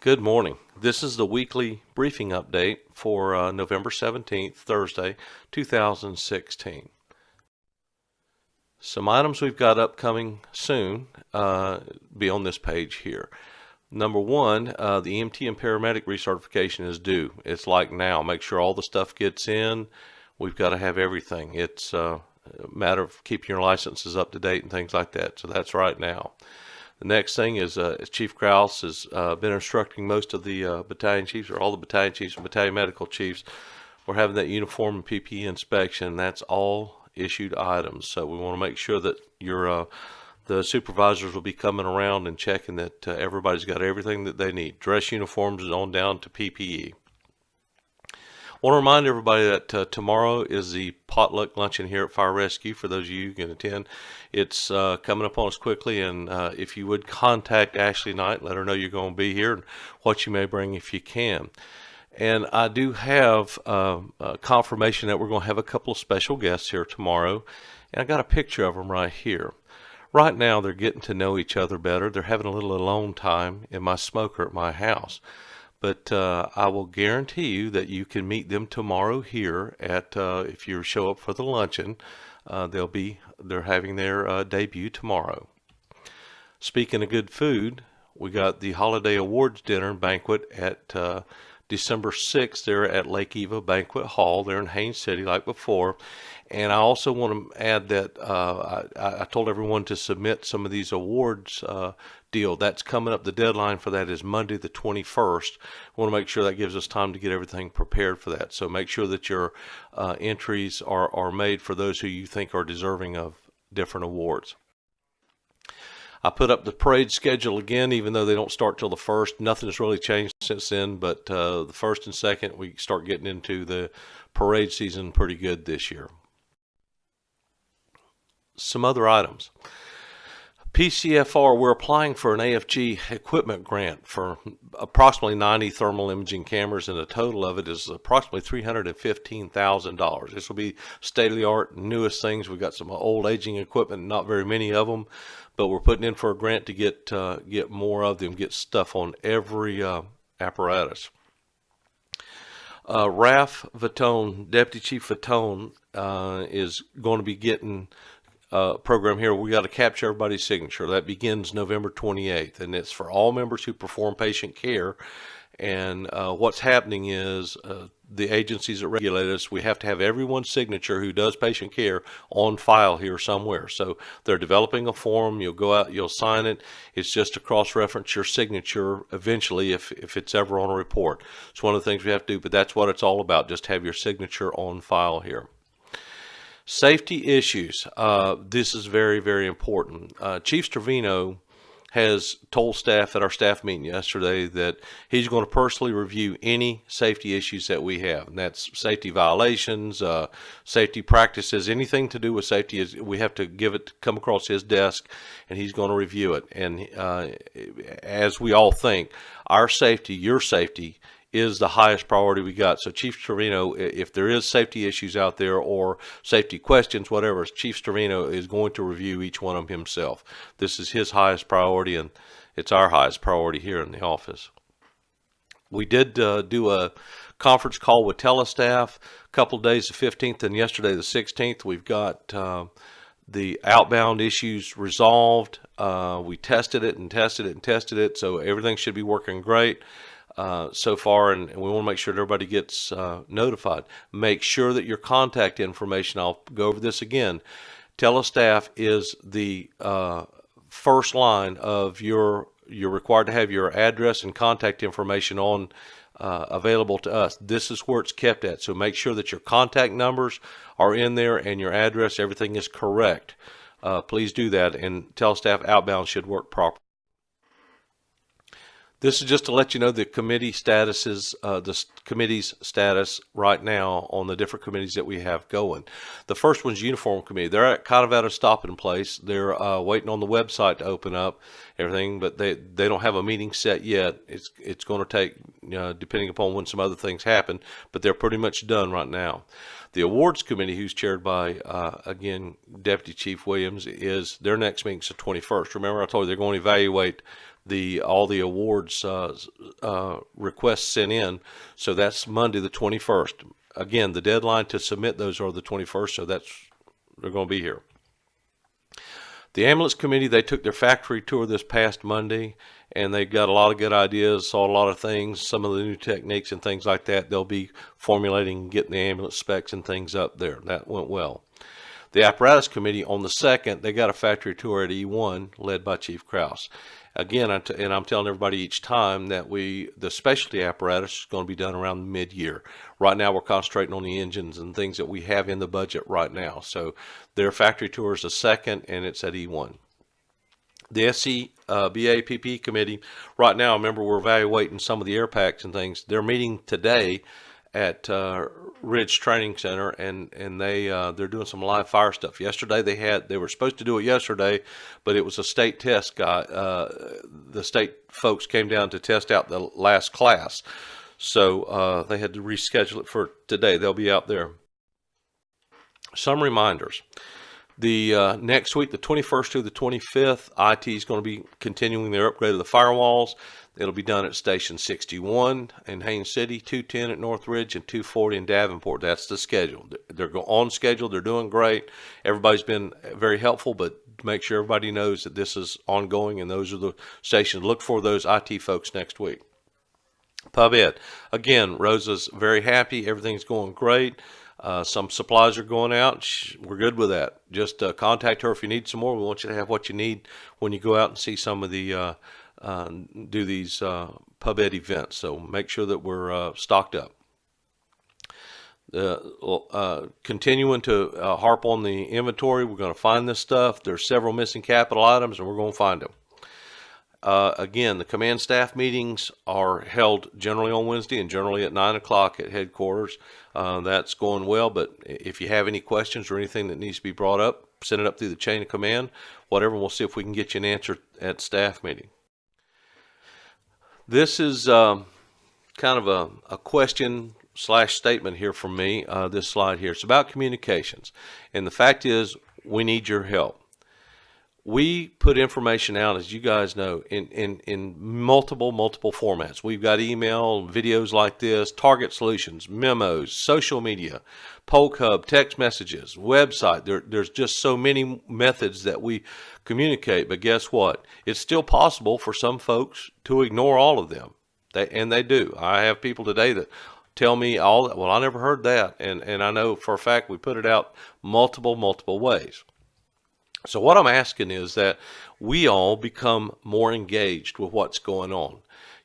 Good morning. This is the weekly briefing update for November 17th, Thursday, 2016. Some items we've got upcoming soon be on this page here. Number one, the EMT and paramedic recertification is due. It's like now. Make sure all the stuff gets in. We've got to have everything. It's a matter of keeping your licenses up to date and things like that. So that's right now. The next thing is Chief Krause has been instructing most of the battalion chiefs, or all the battalion chiefs and battalion medical chiefs. We're having that uniform and PPE inspection. That's all issued items. So we want to make sure that the supervisors will be coming around and checking that everybody's got everything that they need. Dress uniforms on down to PPE. I want to remind everybody that tomorrow is the Potluck Luncheon here at Fire Rescue. For those of you who can attend, it's coming up on us quickly, and if you would contact Ashley Knight, let her know you're going to be here and what you may bring if you can. And I do have confirmation that we're going to have a couple of special guests here tomorrow, and I got a picture of them right here. Right now, they're getting to know each other better. They're having a little alone time in my smoker at my house. But I will guarantee you that you can meet them tomorrow here at if you show up for the luncheon. They're having their debut tomorrow. Speaking of good food, we got the holiday awards dinner and banquet at December 6th. They're at Lake Eva Banquet Hall. They're in Haines City like before. And I also want to add that I told everyone to submit some of these awards deal. That's coming up. The deadline for that is Monday the 21st. I want to make sure that gives us time to get everything prepared for that. So make sure that your entries are made for those who you think are deserving of different awards. I put up the parade schedule again, even though they don't start till the 1st. Nothing's really changed since then, but the 1st and 2nd, we start getting into the parade season pretty good this year. Some other items. PCFR, we're applying for an AFG equipment grant for approximately 90 thermal imaging cameras, and the total of it is approximately $315,000. This will be state-of-the-art, newest things. We've got some old aging equipment, not very many of them, but we're putting in for a grant to get more of them, get stuff on every apparatus. Raf Vatone, Deputy Chief Vatone, is going to be getting program here. We got to capture everybody's signature. That begins November 28th, and it's for all members who perform patient care. And what's happening is the agencies that regulate us, we have to have everyone's signature who does patient care on file here somewhere. So they're developing a form. You'll go out, you'll sign it. It's just to cross-reference your signature eventually if it's ever on a report. It's one of the things we have to do, but that's what it's all about. Just have your signature on file here. Safety issues. This is very, very important. Chief Stravino has told staff at our staff meeting yesterday that he's going to personally review any safety issues that we have. And that's safety violations, safety practices, anything to do with safety. We have to come across his desk, and he's going to review it. And as we all think, our safety, your safety, is the highest priority we got. So Chief Stravino, if there is safety issues out there or safety questions, whatever, Chief Stravino is going to review each one of them himself. This is his highest priority, and it's our highest priority here in the office. We did do a conference call with telestaff a couple of days, the 15th and yesterday the 16th. We've got the outbound issues resolved. We tested it and tested it and tested it, so everything should be working great so far, and we want to make sure that everybody gets notified. Make sure that your contact information, I'll go over this again, telestaff is the first line of you're required to have your address and contact information on available to us. This is where it's kept at, so make sure that your contact numbers are in there and your address, everything is correct. Please do that, and telestaff outbound should work properly. This is just to let you know the committee statuses, the committee's status right now on the different committees that we have going. The first one's Uniform Committee. They're kind of at a stopping place. They're waiting on the website to open up everything, but they don't have a meeting set yet. It's going to take, depending upon when some other things happen, but they're pretty much done right now. The Awards Committee, who's chaired by, again, Deputy Chief Williams, their next meeting's the 21st. Remember, I told you they're going to evaluate all the awards requests sent in. So that's Monday the 21st. Again, the deadline to submit those are the 21st, so they're going to be here. The ambulance committee, they took their factory tour this past Monday, and they got a lot of good ideas, saw a lot of things, some of the new techniques and things like that. They'll be formulating and getting the ambulance specs and things up there. That went well. The apparatus committee on the 2nd, they got a factory tour at E1 led by Chief Krause. Again, and I'm telling everybody each time that the specialty apparatus is going to be done around mid-year. Right now we're concentrating on the engines and things that we have in the budget right now. So their factory tour is the 2nd, and it's at E1. The SCBA committee, right now, remember, we're evaluating some of the air packs and things. They're meeting today at Ridge Training Center, and they're doing some live fire stuff. Yesterday they were supposed to do it yesterday, but it was a state test guy. The state folks came down to test out the last class, so they had to reschedule it for today. They'll be out there. Some reminders. The next week, the 21st through the 25th, IT is going to be continuing their upgrade of the firewalls. It'll be done at Station 61 in Haines City, 210 at Northridge, and 240 in Davenport. That's the schedule. They're on schedule. They're doing great. Everybody's been very helpful, but make sure everybody knows that this is ongoing, and those are the stations. Look for those IT folks next week. Pub Ed. Again, Rosa's very happy. Everything's going great. Some supplies are going out. We're good with that. Just contact her if you need some more. We want you to have what you need when you go out and see some of the do these Pub Ed events. So make sure that we're stocked up. Continuing to harp on the inventory. We're going to find this stuff. There's several missing capital items, and we're going to find them. Again, the command staff meetings are held generally on Wednesday and generally at 9 o'clock at headquarters. That's going well, but if you have any questions or anything that needs to be brought up, send it up through the chain of command, whatever, and we'll see if we can get you an answer at staff meeting. This is kind of a question / statement here from me, this slide here. It's about communications, and the fact is we need your help. We put information out, as you guys know, in multiple formats. We've got email, videos like this, target solutions, memos, social media, Polk Hub, text messages, website. There's just so many methods that we communicate, but guess what? It's still possible for some folks to ignore all of them, and they do. I have people today that tell me all that, well, I never heard that, and I know for a fact we put it out multiple ways. So what I'm asking is that we all become more engaged with what's going on.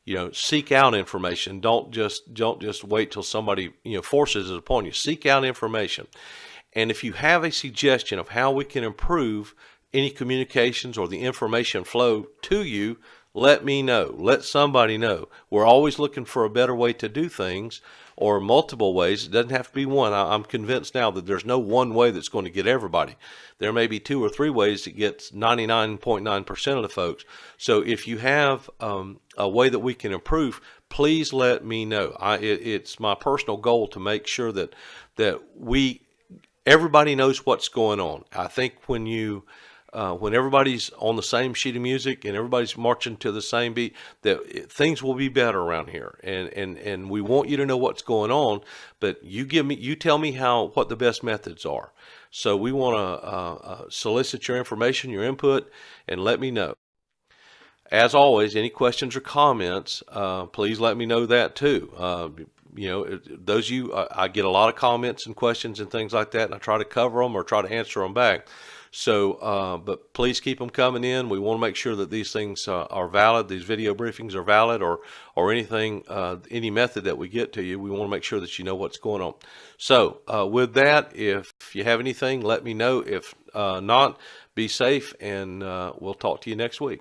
You know, seek out information. Don't just wait till somebody, forces it upon you. Seek out information. And if you have a suggestion of how we can improve any communications or the information flow to you, let me know. Let somebody know. We're always looking for a better way to do things, or multiple ways. It doesn't have to be one. I'm convinced now that there's no one way that's going to get everybody. There may be 2 or 3 ways that gets 99.9% of the folks. So if you have a way that we can improve, please let me know. It's my personal goal to make sure that everybody knows what's going on. I think when everybody's on the same sheet of music and everybody's marching to the same beat, that things will be better around here. And we want you to know what's going on, but you tell me what the best methods are. So we want to solicit your information, your input, and let me know. As always, any questions or comments, please let me know that too. Those of you, I get a lot of comments and questions and things like that, and I try to cover them or try to answer them back. So, but please keep them coming in. We want to make sure that these things are valid. These video briefings are valid, or anything, any method that we get to you. We want to make sure that you know what's going on. So, with that, if you have anything, let me know. If not, be safe, and we'll talk to you next week.